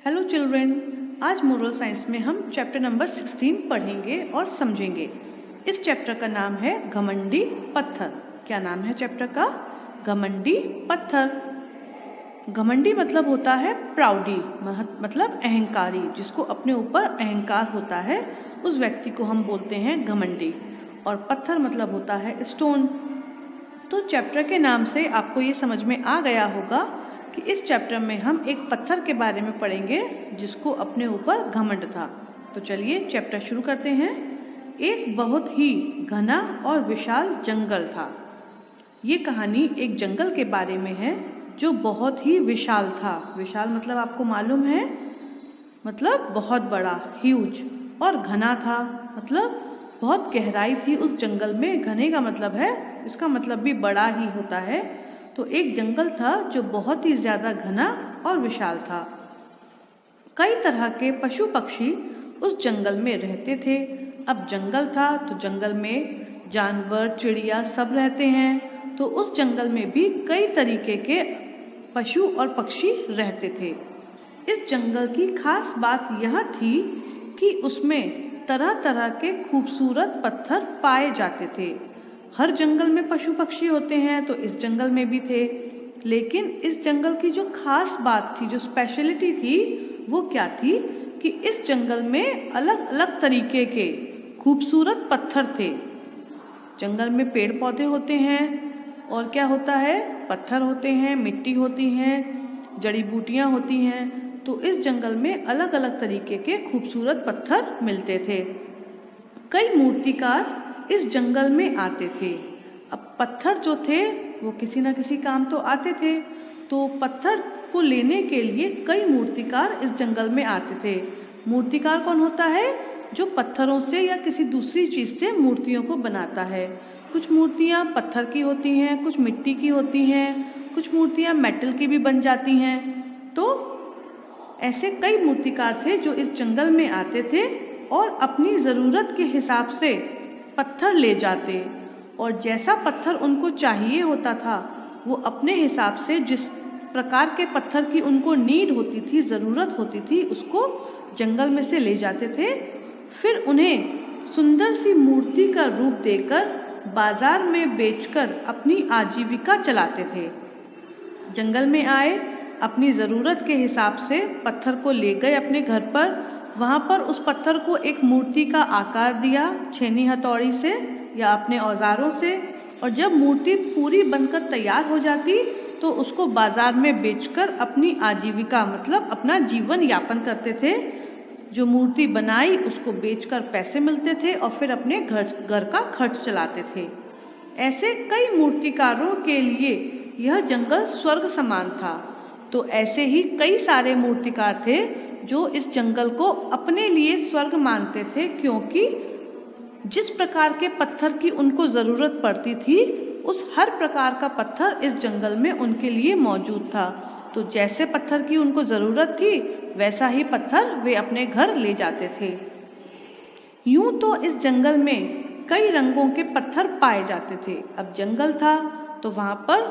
Hello children, आज moral science में हम चैप्टर नंबर 16 पढ़ेंगे और समझेंगे। इस चैप्टर का नाम है घमंडी पत्थर। क्या नाम है चैप्टर का? घमंडी पत्थर। घमंडी मतलब होता है प्राउडी, मतलब अहंकारी। जिसको अपने ऊपर अहंकार होता है उस व्यक्ति को हम बोलते हैं घमंडी। और पत्थर मतलब होता है स्टोन। तो चैप्टर के नाम से आपको ये समझ में आ गया होगा कि इस चैप्टर में हम एक पत्थर के बारे में पढ़ेंगे जिसको अपने ऊपर घमंड था। तो चलिए चैप्टर शुरू करते हैं। एक बहुत ही घना और विशाल जंगल था। ये कहानी एक जंगल के बारे में है जो बहुत ही विशाल था। विशाल मतलब आपको मालूम है, मतलब बहुत बड़ा, ह्यूज। और घना था मतलब बहुत गहराई थी उस जंगल में। घने का मतलब है, इसका मतलब भी बड़ा ही होता है। तो एक जंगल था जो बहुत ही ज्यादा घना और विशाल था। कई तरह के पशु पक्षी उस जंगल में रहते थे। अब जंगल था तो जंगल में जानवर, चिड़िया सब रहते हैं। तो उस जंगल में भी कई तरीके के पशु और पक्षी रहते थे। इस जंगल की खास बात यह थी कि उसमें तरह तरह के खूबसूरत पत्थर पाए जाते थे। हर जंगल में पशु पक्षी होते हैं, तो इस जंगल में भी थे। लेकिन इस जंगल की जो खास बात थी, जो स्पेशलिटी थी, वो क्या थी कि इस जंगल में अलग अलग तरीके के खूबसूरत पत्थर थे। जंगल में पेड़ पौधे होते हैं और क्या होता है, पत्थर होते हैं, मिट्टी होती हैं, जड़ी बूटियां होती हैं। तो इस जंगल में अलग अलग तरीके के खूबसूरत पत्थर मिलते थे। कई मूर्तिकार इस जंगल में आते थे। अब पत्थर जो थे वो किसी न किसी काम तो आते थे। तो पत्थर को लेने के लिए कई मूर्तिकार इस जंगल में आते थे। मूर्तिकार कौन होता है? जो पत्थरों से या किसी दूसरी चीज से मूर्तियों को बनाता है। कुछ मूर्तियां पत्थर की होती हैं, कुछ मिट्टी की होती हैं, कुछ मूर्तियां मेटल की भी बन जाती हैं। तो ऐसे कई मूर्तिकार थे जो इस जंगल में आते थे और अपनी जरूरत के हिसाब से पत्थर ले जाते। और जैसा पत्थर उनको चाहिए होता था वो अपने हिसाब से, जिस प्रकार के पत्थर की उनको नीड होती थी, जरूरत होती थी, उसको जंगल में से ले जाते थे। फिर उन्हें सुंदर सी मूर्ति का रूप देकर बाजार में बेचकर अपनी आजीविका चलाते थे। जंगल में आए, अपनी ज़रूरत के हिसाब से पत्थर को ले गए अपने घर पर। वहाँ पर उस पत्थर को एक मूर्ति का आकार दिया, छेनी हथौड़ी से या अपने औजारों से। और जब मूर्ति पूरी बनकर तैयार हो जाती तो उसको बाजार में बेचकर अपनी आजीविका, मतलब अपना जीवन यापन करते थे। जो मूर्ति बनाई उसको बेचकर पैसे मिलते थे और फिर अपने घर का खर्च चलाते थे। ऐसे कई मूर्तिकारों के लिए यह जंगल स्वर्ग समान था। तो ऐसे ही कई सारे मूर्तिकार थे जो इस जंगल को अपने लिए स्वर्ग मानते थे, क्योंकि जिस प्रकार के पत्थर की उनको जरूरत पड़ती थी उस हर प्रकार का पत्थर इस जंगल में उनके लिए मौजूद था। तो जैसे पत्थर की उनको जरूरत थी वैसा ही पत्थर वे अपने घर ले जाते थे। यूं तो इस जंगल में कई रंगों के पत्थर पाए जाते थे। अब जंगल था तो वहां पर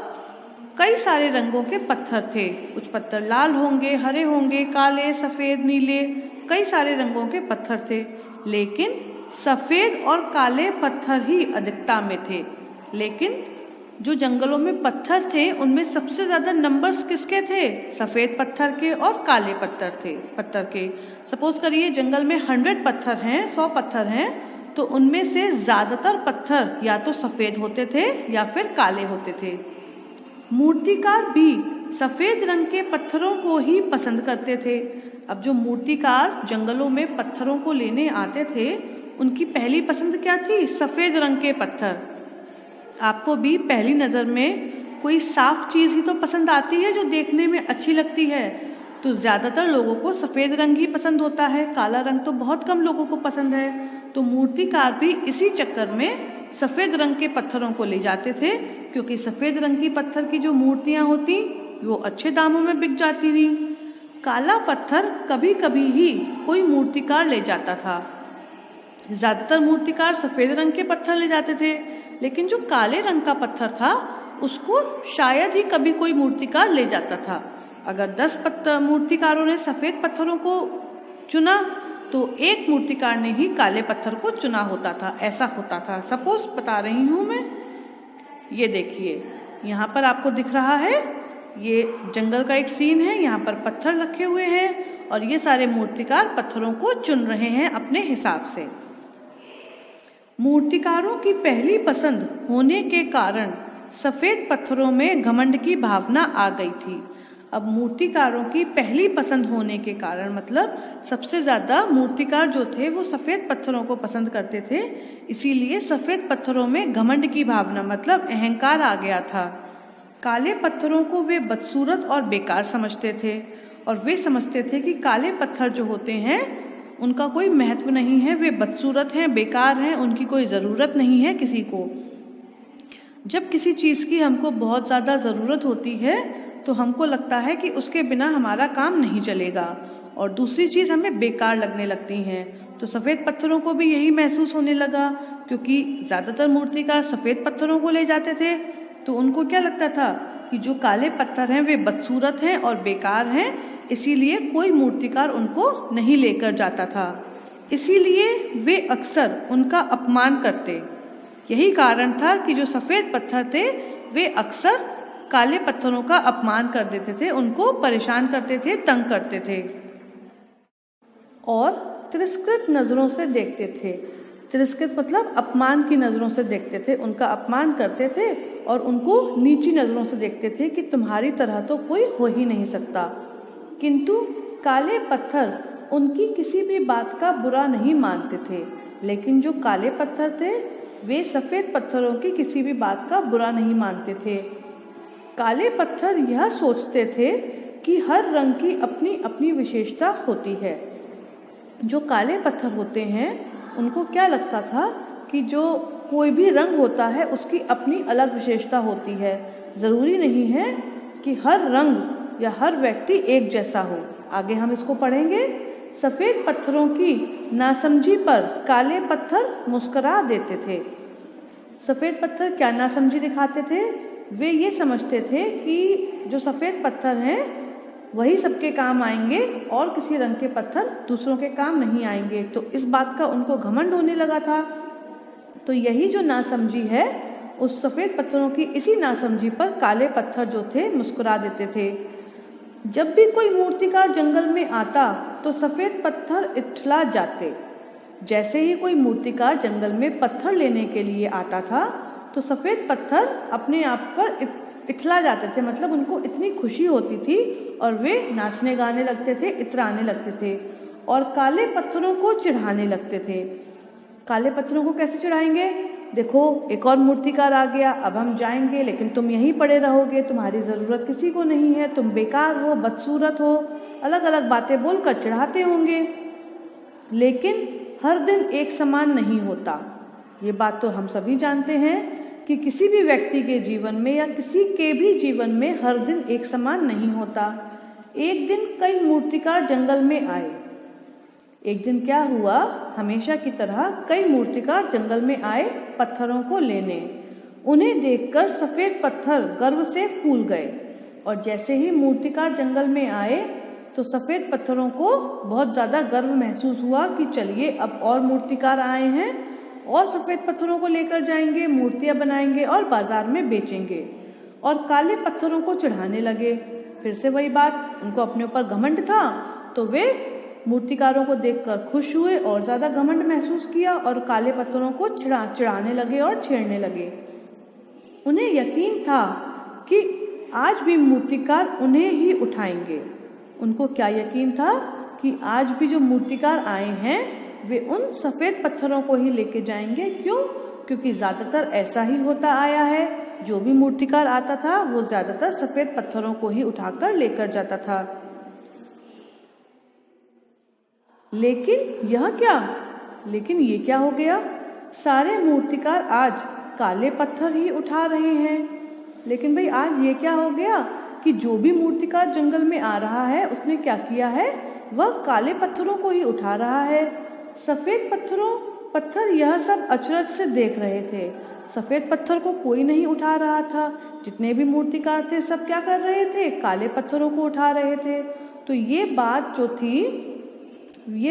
कई सारे रंगों के पत्थर थे। कुछ पत्थर लाल होंगे, हरे होंगे, काले, सफेद, नीले, कई सारे रंगों के पत्थर थे। लेकिन सफेद और काले पत्थर ही अधिकता में थे। लेकिन जो जंगलों में पत्थर थे उनमें सबसे ज्यादा नंबर्स किसके थे? सफेद पत्थर के और काले पत्थर के। सपोज करिए जंगल में 100 पत्थर हैं, 100 पत्थर हैं, तो उनमें से ज्यादातर पत्थर या तो सफेद होते थे या फिर काले होते थे। मूर्तिकार भी सफेद रंग के पत्थरों को ही पसंद करते थे। अब जो मूर्तिकार जंगलों में पत्थरों को लेने आते थे उनकी पहली पसंद क्या थी? सफेद रंग के पत्थर। आपको भी पहली नजर में कोई साफ चीज ही तो पसंद आती है जो देखने में अच्छी लगती है। तो ज्यादातर लोगों को सफेद रंग ही पसंद होता है, काला रंग तो बहुत कम लोगों को पसंद है। तो मूर्तिकार भी इसी चक्कर में सफेद रंग के पत्थरों को ले जाते थे, क्योंकि सफेद रंग की पत्थर की जो मूर्तियां होती वो अच्छे दामों में बिक जाती थी। काला पत्थर कभी कभी ही कोई मूर्तिकार ले जाता था। ज्यादातर मूर्तिकार सफेद रंग के पत्थर ले जाते थे, लेकिन जो काले रंग का पत्थर था उसको शायद ही कभी कोई मूर्तिकार ले जाता था। अगर 10 मूर्तिकारों ने सफ़ेद पत्थरों को चुना तो एक मूर्तिकार ने ही काले पत्थर को चुना होता था, ऐसा होता था। सपोज बता रही हूँ मैं। ये देखिए यहाँ पर आपको दिख रहा है, ये जंगल का एक सीन है। यहाँ पर पत्थर रखे हुए हैं और ये सारे मूर्तिकार पत्थरों को चुन रहे हैं अपने हिसाब से। मूर्तिकारों की पहली पसंद होने के कारण सफ़ेद पत्थरों में घमंड की भावना आ गई थी। अब मूर्तिकारों की पहली पसंद होने के कारण मतलब सबसे ज़्यादा मूर्तिकार जो थे वो सफ़ेद पत्थरों को पसंद करते थे, इसीलिए सफ़ेद पत्थरों में घमंड की भावना मतलब अहंकार आ गया था। काले पत्थरों को वे बदसूरत और बेकार समझते थे और वे समझते थे कि काले पत्थर जो होते हैं उनका कोई महत्व नहीं है, वे बदसूरत हैं, बेकार हैं, उनकी कोई ज़रूरत नहीं है किसी को। जब किसी चीज़ की हमको बहुत ज़्यादा ज़रूरत होती है तो हमको लगता है कि उसके बिना हमारा काम नहीं चलेगा और दूसरी चीज़ हमें बेकार लगने लगती हैं। तो सफ़ेद पत्थरों को भी यही महसूस होने लगा, क्योंकि ज़्यादातर मूर्तिकार सफ़ेद पत्थरों को ले जाते थे तो उनको क्या लगता था कि जो काले पत्थर हैं वे बदसूरत हैं और बेकार हैं, इसीलिए कोई मूर्तिकार उनको नहीं लेकर जाता था। इसीलिए वे अक्सर उनका अपमान करते। यही कारण था कि जो सफ़ेद पत्थर थे वे अक्सर काले पत्थरों का अपमान कर देते थे, उनको परेशान करते थे, तंग करते थे और तिरस्कृत नज़रों से देखते थे। तिरस्कृत मतलब अपमान की नज़रों से देखते थे, उनका अपमान करते थे और उनको नीची नज़रों से देखते थे कि तुम्हारी तरह तो कोई हो ही नहीं सकता। किंतु काले पत्थर उनकी किसी भी बात का बुरा नहीं मानते थे, लेकिन जो काले पत्थर थे वे सफ़ेद पत्थरों की किसी भी बात का बुरा नहीं मानते थे। काले पत्थर यह सोचते थे कि हर रंग की अपनी अपनी विशेषता होती है। जो काले पत्थर होते हैं उनको क्या लगता था कि जो कोई भी रंग होता है उसकी अपनी अलग विशेषता होती है, ज़रूरी नहीं है कि हर रंग या हर व्यक्ति एक जैसा हो। आगे हम इसको पढ़ेंगे। सफ़ेद पत्थरों की नासमझी पर काले पत्थर मुस्करा देते थे। सफ़ेद पत्थर क्या नासमझी दिखाते थे? वे ये समझते थे कि जो सफ़ेद पत्थर हैं वही सबके काम आएंगे और किसी रंग के पत्थर दूसरों के काम नहीं आएंगे। तो इस बात का उनको घमंड होने लगा था। तो यही जो नासमझी है, उस सफ़ेद पत्थरों की इसी नासमझी पर काले पत्थर जो थे मुस्कुरा देते थे। जब भी कोई मूर्तिकार जंगल में आता तो सफ़ेद पत्थर इठला जाते। जैसे ही कोई मूर्तिकार जंगल में पत्थर लेने के लिए आता था तो सफ़ेद पत्थर अपने आप पर इठला जाते थे, मतलब उनको इतनी खुशी होती थी और वे नाचने गाने लगते थे, इतराने लगते थे और काले पत्थरों को चिढ़ाने लगते थे। काले पत्थरों को कैसे चिढ़ाएंगे? देखो एक और मूर्तिकार आ गया, अब हम जाएंगे लेकिन तुम यहीं पड़े रहोगे, तुम्हारी ज़रूरत किसी को नहीं है, तुम बेकार हो, बदसूरत हो, अलग अलग बातें बोलकर चिढ़ाते होंगे। लेकिन हर दिन एक समान नहीं होता। ये बात तो हम सभी जानते हैं कि किसी भी व्यक्ति के जीवन में या किसी के भी जीवन में हर दिन एक समान नहीं होता। एक दिन कई मूर्तिकार जंगल में आए। एक दिन क्या हुआ, हमेशा की तरह कई मूर्तिकार जंगल में आए पत्थरों को लेने। उन्हें देखकर सफ़ेद पत्थर गर्व से फूल गए और जैसे ही मूर्तिकार जंगल में आए तो सफ़ेद पत्थरों को बहुत ज़्यादा गर्व महसूस हुआ कि चलिए अब और मूर्तिकार आए हैं और सफ़ेद पत्थरों को लेकर जाएंगे, मूर्तियाँ बनाएंगे और बाज़ार में बेचेंगे। और काले पत्थरों को चिढ़ाने लगे। फिर से वही बात, उनको अपने ऊपर घमंड था तो वे मूर्तिकारों को देखकर खुश हुए और ज़्यादा घमंड महसूस किया और काले पत्थरों को चिढ़ाने लगे और छेड़ने लगे। उन्हें यकीन था कि आज भी मूर्तिकार उन्हें ही उठाएंगे। उनको क्या यकीन था कि आज भी जो मूर्तिकार आए हैं वे उन सफ़ेद पत्थरों को ही लेके जाएंगे। क्यों? क्योंकि ज़्यादातर ऐसा ही होता आया है, जो भी मूर्तिकार आता था वो ज़्यादातर सफ़ेद पत्थरों को ही उठाकर लेकर जाता था। लेकिन ये क्या हो गया? सारे मूर्तिकार आज काले पत्थर ही उठा रहे हैं। लेकिन भाई आज ये क्या हो गया कि जो भी मूर्तिकार जंगल में आ रहा है उसने क्या किया है, वह काले पत्थरों को ही उठा रहा है। सफ़ेद पत्थरों पत्थर यह सब अचरज से देख रहे थे। सफेद पत्थर को कोई नहीं उठा रहा था। जितने भी मूर्तिकार थे सब क्या कर रहे थे? काले पत्थरों को उठा रहे थे। तो ये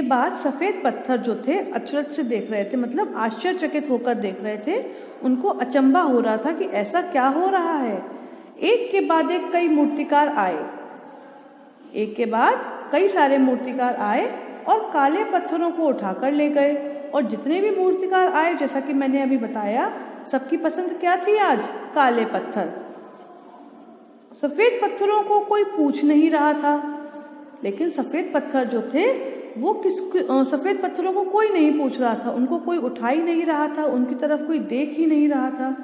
बात सफेद पत्थर जो थे अचरज से देख रहे थे, मतलब आश्चर्यचकित होकर देख रहे थे। उनको अचंभा हो रहा था कि ऐसा क्या हो रहा है। एक के बाद एक कई मूर्तिकार आए। एक के बाद कई सारे मूर्तिकार आए और काले पत्थरों को उठाकर ले गए। और जितने भी मूर्तिकार आए, जैसा कि मैंने अभी बताया, सबकी पसंद क्या थी आज? काले पत्थर। सफेद पत्थरों को कोई पूछ नहीं रहा था। लेकिन सफेद पत्थर जो थे वो सफेद पत्थरों को कोई नहीं पूछ रहा था, उनको कोई उठा ही नहीं रहा था, उनकी तरफ कोई देख ही नहीं रहा था।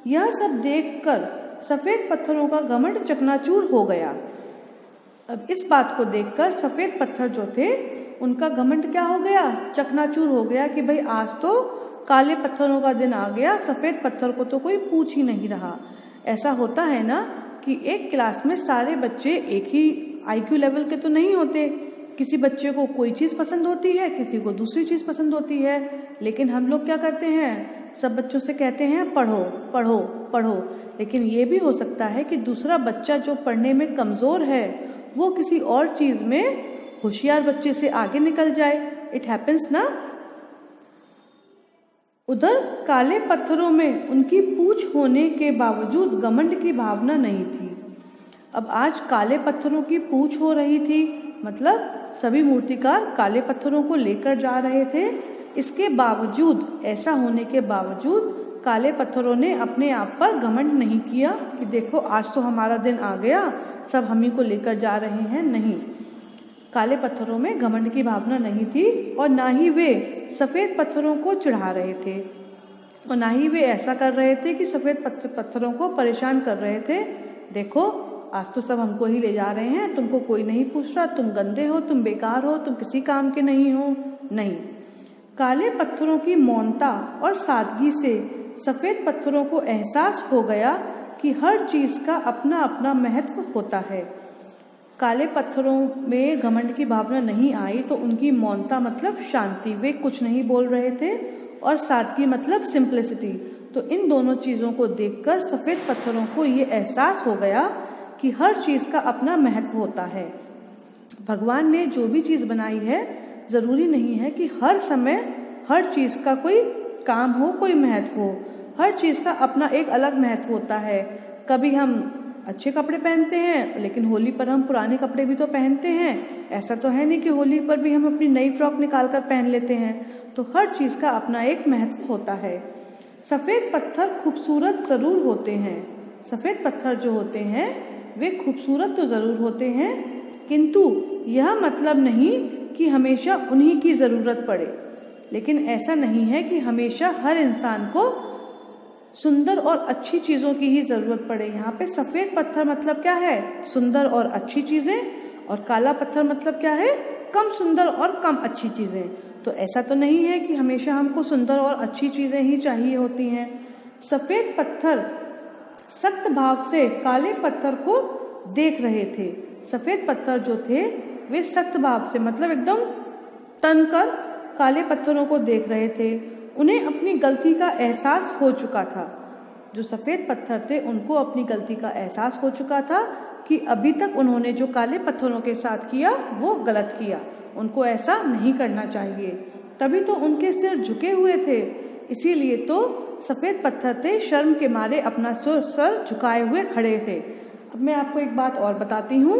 यह सब देखकर सफेद पत्थरों का घमंड चकनाचूर हो गया। अब इस बात को देखकर सफेद पत्थर जो थे उनका घमंड क्या हो गया? चकनाचूर हो गया कि भाई आज तो काले पत्थरों का दिन आ गया, सफेद पत्थर को तो कोई पूछ ही नहीं रहा। ऐसा होता है ना कि एक क्लास में सारे बच्चे एक ही IQ लेवल के तो नहीं होते। किसी बच्चे को कोई चीज़ पसंद होती है, किसी को दूसरी चीज़ पसंद होती है। लेकिन हम लोग क्या करते हैं? सब बच्चों से कहते हैं पढ़ो पढ़ो पढ़ो। लेकिन ये भी हो सकता है कि दूसरा बच्चा जो पढ़ने में कमज़ोर है वो किसी और चीज़ में होशियार बच्चे से आगे निकल जाए। इट हैपेंस ना। उधर काले पत्थरों में उनकी पूछ होने के बावजूद घमंड की भावना नहीं थी। अब आज काले पत्थरों की पूछ हो रही थी, मतलब सभी मूर्तिकार काले पत्थरों को लेकर जा रहे थे। इसके बावजूद, ऐसा होने के बावजूद काले पत्थरों ने अपने आप पर घमंड नहीं किया कि देखो आज तो हमारा दिन आ गया, सब हम ही को लेकर जा रहे हैं। नहीं, काले पत्थरों में घमंड की भावना नहीं थी और ना ही वे सफ़ेद पत्थरों को चिढ़ा रहे थे और ना ही वे ऐसा कर रहे थे कि सफ़ेद पत्थरों को परेशान कर रहे थे। देखो आज तो सब हमको ही ले जा रहे हैं, तुमको कोई नहीं पूछ रहा, तुम गंदे हो, तुम बेकार हो, तुम किसी काम के नहीं हो। नहीं, काले पत्थरों की मौनता और सादगी से सफ़ेद पत्थरों को एहसास हो गया कि हर चीज़ का अपना अपना महत्व होता है। काले पत्थरों में घमंड की भावना नहीं आई तो उनकी मौनता मतलब शांति, वे कुछ नहीं बोल रहे थे, और सादगी मतलब सिंप्लिसिटी। तो इन दोनों चीज़ों को देखकर सफ़ेद पत्थरों को ये एहसास हो गया कि हर चीज़ का अपना महत्व होता है। भगवान ने जो भी चीज़ बनाई है ज़रूरी नहीं है कि हर समय हर चीज़ का कोई काम हो, कोई महत्व हो। हर चीज़ का अपना एक अलग महत्व होता है। कभी हम अच्छे कपड़े पहनते हैं, लेकिन होली पर हम पुराने कपड़े भी तो पहनते हैं। ऐसा तो है नहीं कि होली पर भी हम अपनी नई फ्रॉक निकाल कर पहन लेते हैं। तो हर चीज़ का अपना एक महत्व होता है। सफ़ेद पत्थर खूबसूरत ज़रूर होते हैं। सफ़ेद पत्थर जो होते हैं वे खूबसूरत तो ज़रूर होते हैं, किंतु यह मतलब नहीं कि हमेशा उन्हीं की ज़रूरत पड़े। लेकिन ऐसा नहीं है कि हमेशा हर इंसान को सुंदर और अच्छी चीज़ों की ही ज़रूरत पड़े। यहाँ पे सफ़ेद पत्थर मतलब क्या है? सुंदर और अच्छी चीज़ें। और काला पत्थर मतलब क्या है? कम सुंदर और कम अच्छी चीज़ें। तो ऐसा तो नहीं है कि हमेशा हमको सुंदर और अच्छी चीज़ें ही चाहिए होती हैं। सफ़ेद पत्थर सख्त भाव से काले पत्थर को देख रहे थे। सफ़ेद पत्थर जो थे वे सख्त भाव से मतलब एकदम तनकर काले पत्थरों को देख रहे थे। उन्हें अपनी गलती का एहसास हो चुका था। जो सफ़ेद पत्थर थे उनको अपनी गलती का एहसास हो चुका था कि अभी तक उन्होंने जो काले पत्थरों के साथ किया वो गलत किया, उनको ऐसा नहीं करना चाहिए। तभी तो उनके सिर झुके हुए थे। इसीलिए तो सफ़ेद पत्थर थे शर्म के मारे अपना सर झुकाए हुए खड़े थे। अब मैं आपको एक बात और बताती हूँ।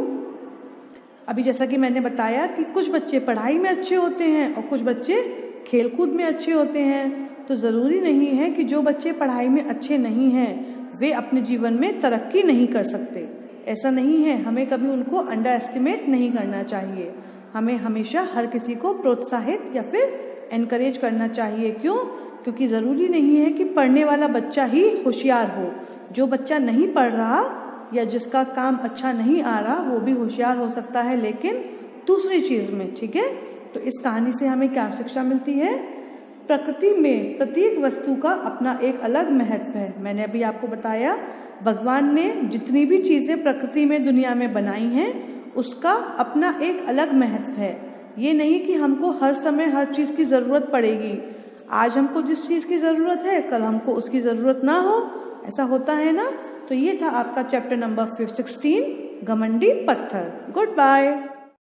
अभी जैसा कि मैंने बताया कि कुछ बच्चे पढ़ाई में अच्छे होते हैं और कुछ बच्चे खेलकूद में अच्छे होते हैं। तो ज़रूरी नहीं है कि जो बच्चे पढ़ाई में अच्छे नहीं हैं वे अपने जीवन में तरक्की नहीं कर सकते। ऐसा नहीं है, हमें कभी उनको अंडर एस्टिमेट नहीं करना चाहिए। हमें हमेशा हर किसी को प्रोत्साहित या फिर एनकरेज करना चाहिए। क्यों? क्योंकि ज़रूरी नहीं है कि पढ़ने वाला बच्चा ही होशियार हो। जो बच्चा नहीं पढ़ रहा या जिसका काम अच्छा नहीं आ रहा वो भी होशियार हो सकता है, लेकिन दूसरी चीज़ में। ठीक है, तो इस कहानी से हमें क्या शिक्षा मिलती है? प्रकृति में प्रत्येक वस्तु का अपना एक अलग महत्व है। मैंने अभी आपको बताया भगवान ने जितनी भी चीज़ें प्रकृति में दुनिया में बनाई हैं उसका अपना एक अलग महत्व है। ये नहीं कि हमको हर समय हर चीज़ की ज़रूरत पड़ेगी। आज हमको जिस चीज़ की ज़रूरत है कल हमको उसकी ज़रूरत ना हो, ऐसा होता है ना। तो ये था आपका चैप्टर नंबर 16 घमंडी पत्थर। Good bye.